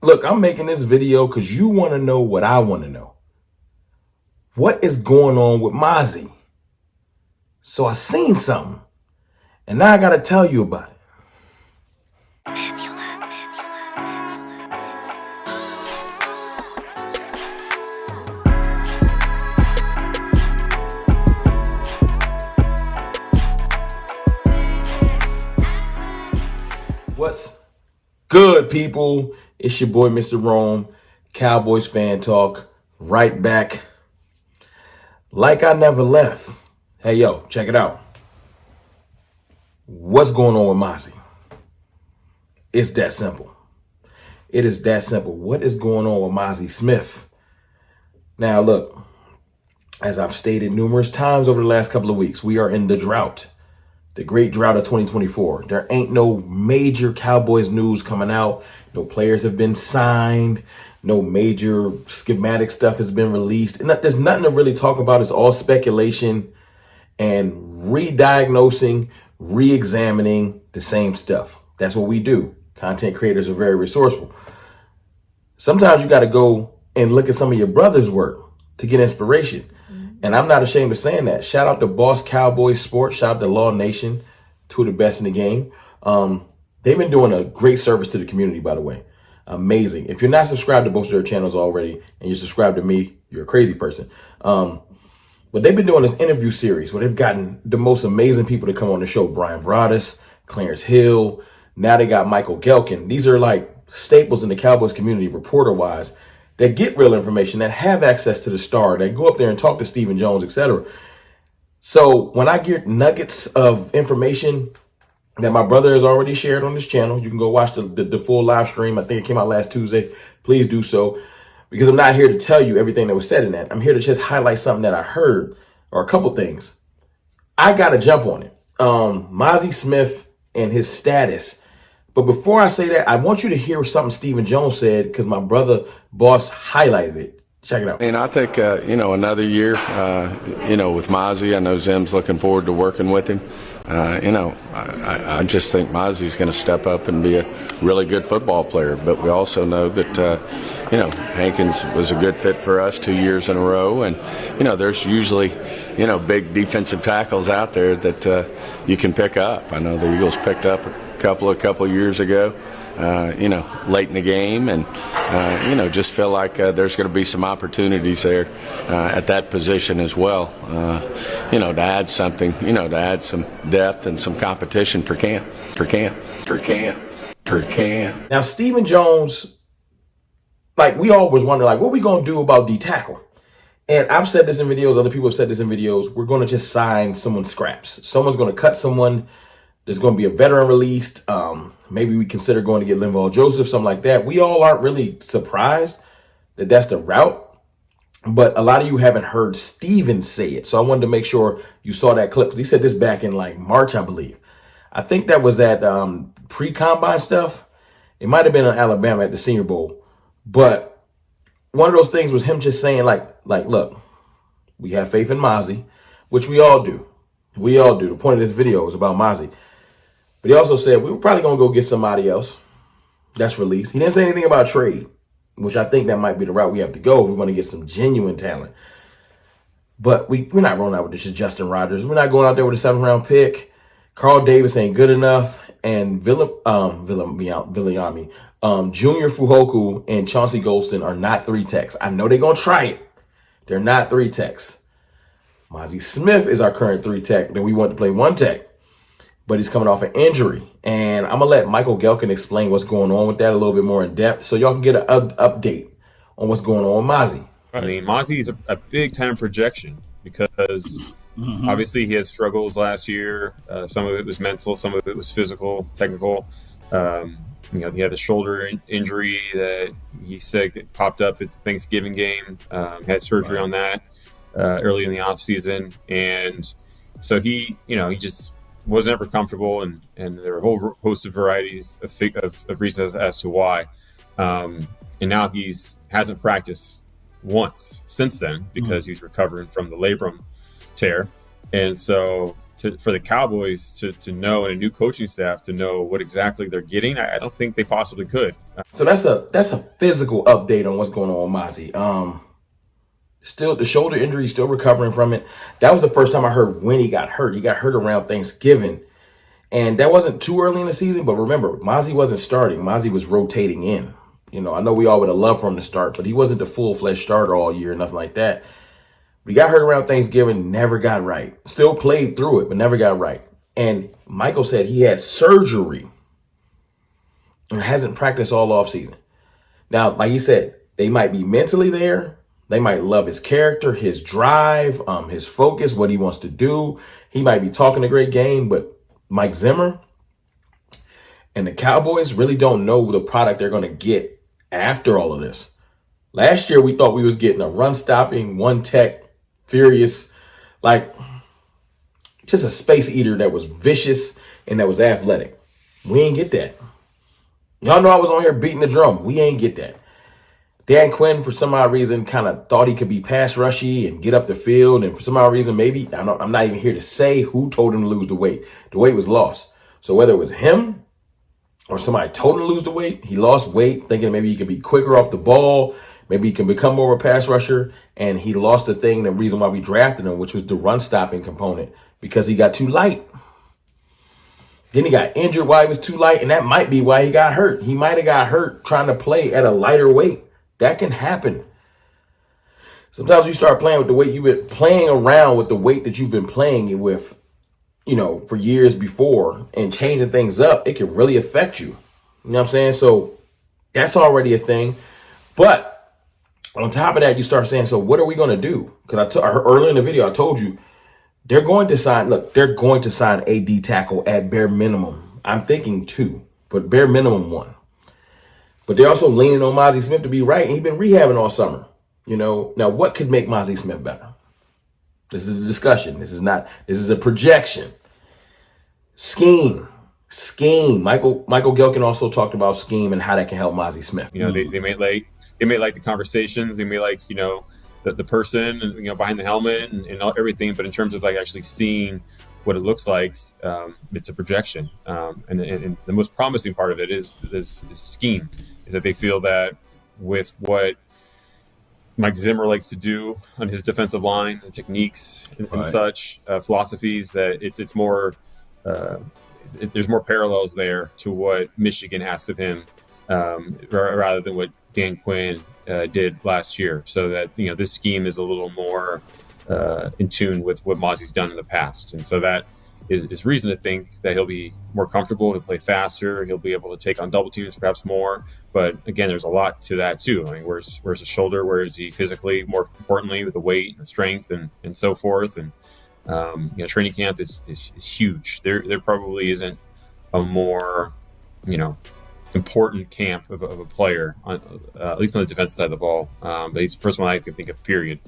Look, I'm making this video because you want to know what I want to know. What is going on with Mazi? So I seen something, and now I got to tell you about it. What's good, people? It's your boy, Mr. Rome, Cowboys Fan Talk, right back like I never left. Hey, yo, check it out. What's going on with Mazi? It's that simple. It is that simple. What is going on with Mazi Smith? Now, look, as I've stated numerous times over the last couple of weeks, we are in the drought. The great drought of 2024. There ain't no major Cowboys news coming out. No players have been signed. No major schematic stuff has been released. And there's nothing to really talk about. It's all speculation and re-diagnosing, re-examining the same stuff. That's what we do. Content creators are very resourceful. Sometimes you got to go and look at some of your brother's work to get inspiration. And I'm not ashamed of saying that. Shout out to Boss Cowboys Sports. Shout out to Law Nation, two of the best in the game. They've been doing a great service to the community, by the way. Amazing. If you're not subscribed to both of their channels already and you're subscribed to me, you're a crazy person. But they've been doing this interview series where they've gotten the most amazing people to come on the show. Brian Broaddus, Clarence Hill. Now they got Michael Gelkin. These are like staples in the Cowboys community, reporter-wise, that get real information, that have access to the star, that go up there and talk to Stephen Jones, etc. So when I get nuggets of information that my brother has already shared on this channel, you can go watch the full live stream. I think it came out last Tuesday. Please do so, because I'm not here to tell you everything that was said in that. I'm here to just highlight something that I heard, or a couple things. I got to jump on it. Mazi Smith and his status. But before I say that, I want you to hear something Stephen Jones said, because my brother, Boss, highlighted it. Check it out. And I think, another year, with Mazi, I know Zim's looking forward to working with him. I just think Mazi's going to step up and be a really good football player. But we also know that, Hankins was a good fit for us 2 years in a row. And, there's usually, big defensive tackles out there that you can pick up. I know the Eagles picked up a couple of years ago, late in the game, and just feel like there's going to be some opportunities there at that position as well, to add something, to add some depth and some competition for camp. Now, Stephen Jones, like, we always wonder, like, what we going to do about D-tackle? And I've said this in videos, other people have said this in videos, we're going to just sign someone scraps. Someone's going to cut someone. There's going to be a veteran released. Maybe we consider going to get Linval Joseph, something like that. We all aren't really surprised that that's the route. But a lot of you haven't heard Steven say it. So I wanted to make sure you saw that clip, because he said this back in like March, I believe. I think that was at pre-combine stuff. It might have been in Alabama at the Senior Bowl. But one of those things was him just saying like, look, we have faith in Mazi, which we all do. We all do. The point of this video is about Mazi. But he also said we were probably going to go get somebody else that's released. He didn't say anything about trade, which I think that might be the route we have to go if we want to get some genuine talent. But we're not rolling out with this Justin Rogers. We're not going out there with a 7th-round pick. Carl Davis ain't good enough. And Viliami, Junior Fuhoku and Chauncey Golston are not 3 techs. I know they're going to try it. They're not 3 techs. Mazi Smith is our current 3 tech that we want to play 1 tech. But he's coming off an injury. And I'm going to let Michael Gelkin explain what's going on with that a little bit more in depth, so y'all can get an update on what's going on with Mazi. I mean, Mazi's a big-time projection because obviously he had struggles last year. Some of it was mental, some of it was physical, technical. He had the shoulder injury that he said it popped up at the Thanksgiving game. Had surgery on that early in the offseason. And so he just wasn't ever comfortable, and there were a whole host of varieties of reasons as to why. And now hasn't practiced once since then because he's recovering from the labrum tear. And so for the Cowboys to know, and a new coaching staff to know what exactly they're getting, I don't think they possibly could. So that's a physical update on what's going on with Mazi. Still, the shoulder injury, still recovering from it. That was the first time I heard when he got hurt. He got hurt around Thanksgiving. And that wasn't too early in the season, but remember, Mazi wasn't starting. Mazi was rotating in. You know, I know we all would have loved for him to start, but he wasn't the full-fledged starter all year, nothing like that. But he got hurt around Thanksgiving, never got right. Still played through it, but never got right. And Michael said he had surgery and hasn't practiced all offseason. Now, like he said, they might be mentally there. They might love his character, his drive, his focus, what he wants to do. He might be talking a great game, but Mike Zimmer and the Cowboys really don't know the product they're going to get after all of this. Last year, we thought we was getting a run-stopping, one-tech, furious, like just a space eater that was vicious and that was athletic. We ain't get that. Y'all know I was on here beating the drum. We ain't get that. Dan Quinn, for some odd reason, kind of thought he could be pass rushy and get up the field. And for some odd reason, maybe, I'm not even here to say who told him to lose the weight. The weight was lost. So whether it was him or somebody told him to lose the weight, he lost weight thinking maybe he could be quicker off the ball. Maybe he can become more of a pass rusher. And he lost the reason why we drafted him, which was the run stopping component, because he got too light. Then he got injured while he was too light. And that might be why he got hurt. He might have got hurt trying to play at a lighter weight. That can happen. Sometimes you start playing with the weight you've been playing around with the weight that you've been playing with, you know, for years before, and changing things up. It can really affect you. You know what I'm saying? So that's already a thing. But on top of that, you start saying, so what are we going to do? Because earlier in the video, I told you they're going to sign a D tackle at bare minimum. I'm thinking 2, but bare minimum 1. But they're also leaning on Mazi Smith to be right. And he's been rehabbing all summer. You know, now what could make Mazi Smith better? This is a discussion. This is a projection. Scheme. Michael Gelkin also talked about scheme and how that can help Mazi Smith. You know, they may like the conversations. They may like, you know, the person, and, you know, behind the helmet and everything. But in terms of like actually seeing what it looks like, it's a projection. And the most promising part of it is scheme. Is that they feel that with what Mike Zimmer likes to do on his defensive line, the techniques and such, philosophies, that it's more, there's more parallels there to what Michigan asked of him, rather than what Dan Quinn did last year. So that, you know, this scheme is a little more in tune with what Mazi's done in the past. And so that is reason to think that he'll be more comfortable, he'll play faster, he'll be able to take on double teams perhaps more. But again, there's a lot to that too. I mean, where's the shoulder? Where is he physically? More importantly, with the weight and the strength and so forth. And you know, training camp is huge. There probably isn't a more, you know, important camp of a player, at least on the defensive side of the ball. But he's the first one I can think of, period,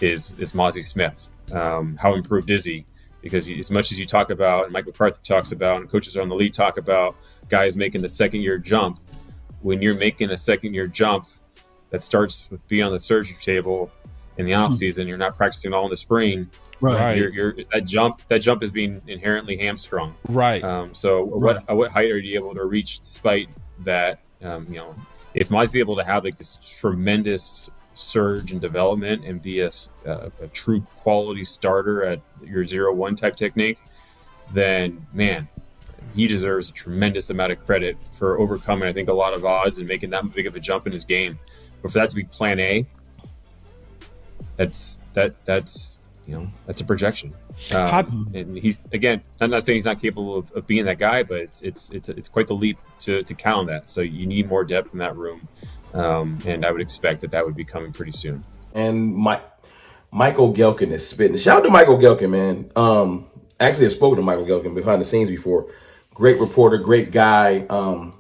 is Mazi Smith. How improved is he? Because as much as you talk about, and Mike McCarthy talks about, and coaches around the league talk about guys making the second-year jump, when you're making a second-year jump that starts with being on the surgery table in the offseason, you're not practicing all in the spring. Right. That jump is being inherently hamstrung. Right. So what height are you able to reach despite that? You know, if Mazi's able to have like this tremendous surge in development and be a true quality starter at your 0-1 type technique, then man, he deserves a tremendous amount of credit for overcoming, I think, a lot of odds and making that big of a jump in his game. But for that to be plan A, that's you know, that's a projection. And he's, again, I'm not saying he's not capable of being that guy, but it's quite the leap to count on that. So you need more depth in that room. And I would expect that would be coming pretty soon. And Michael Gelkin is spitting. Shout out to Michael Gelkin, man. Actually, I've spoken to Michael Gelkin behind the scenes before. Great reporter, great guy,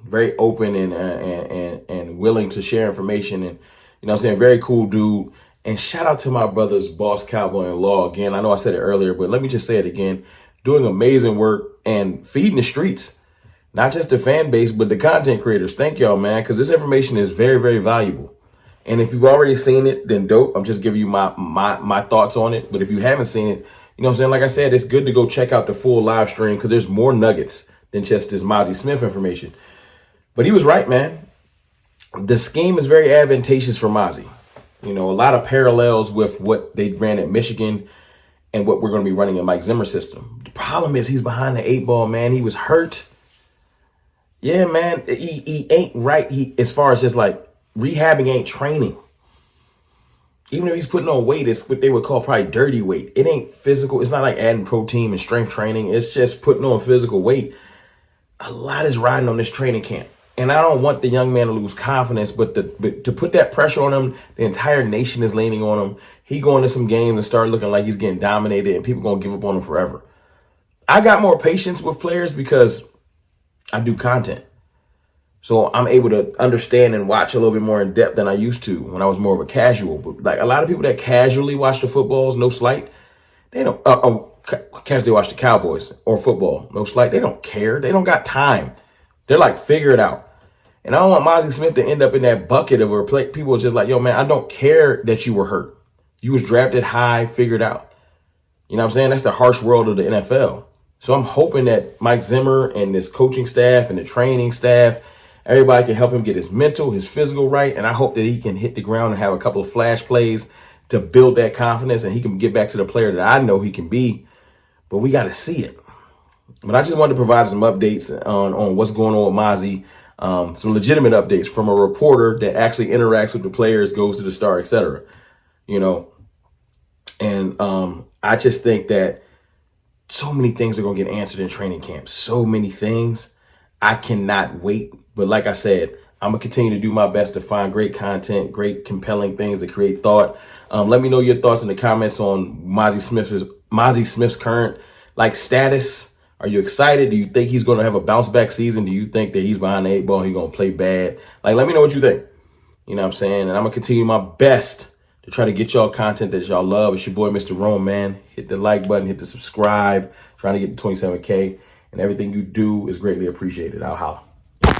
very open and willing to share information. And, you know what I'm saying, very cool dude. And shout out to my brother's boss, Cowboy in Law. Again, I know I said it earlier, but let me just say it again. Doing amazing work and feeding the streets. Not just the fan base, but the content creators. Thank y'all, man, because this information is very, very valuable. And if you've already seen it, then dope. I'm just giving you my thoughts on it. But if you haven't seen it, You know what I'm saying? Like I said, it's good to go check out the full live stream because there's more nuggets than just this Mazi Smith information. But he was right, man. The scheme is very advantageous for Mazi. You know, a lot of parallels with what they ran at Michigan and what we're going to be running in Mike Zimmer's system. The problem is he's behind the 8 ball, man. He was hurt. Yeah, man. He ain't right. As far as just like rehabbing ain't training. Even if he's putting on weight, it's what they would call probably dirty weight. It ain't physical. It's not like adding protein and strength training. It's just putting on physical weight. A lot is riding on this training camp. And I don't want the young man to lose confidence, but to put that pressure on him, the entire nation is leaning on him. He going to some games and start looking like he's getting dominated and people going to give up on him forever. I got more patience with players because I do content. So I'm able to understand and watch a little bit more in depth than I used to when I was more of a casual. But like a lot of people that casually watch the footballs, no slight, they don't casually watch the Cowboys or football, no slight. They don't care. They don't got time. They're like, figure it out. And I don't want Mazi Smith to end up in that bucket of where people are just like, yo, man, I don't care that you were hurt. You was drafted high, figured out. You know what I'm saying? That's the harsh world of the NFL. So I'm hoping that Mike Zimmer and this coaching staff and the training staff, everybody can help him get his mental, his physical right. And I hope that he can hit the ground and have a couple of flash plays to build that confidence and he can get back to the player that I know he can be. But we got to see it. But I just wanted to provide some updates on what's going on with Mazi. Some legitimate updates from a reporter that actually interacts with the players, goes to the star, etc. You know, and I just think that so many things are going to get answered in training camp. So many things. I cannot wait. But like I said, I'm going to continue to do my best to find great content, great compelling things to create thought. Let me know your thoughts in the comments on Mazi Smith's current like status. Are you excited? Do you think he's going to have a bounce back season? Do you think that he's behind the 8 ball? He's going to play bad? Like, let me know what you think. You know what I'm saying? And I'm going to continue my best to try to get y'all content that y'all love. It's your boy, Mr. Rome, man. Hit the like button, hit the subscribe. Trying to get to 27K. And everything you do is greatly appreciated. I'll holla.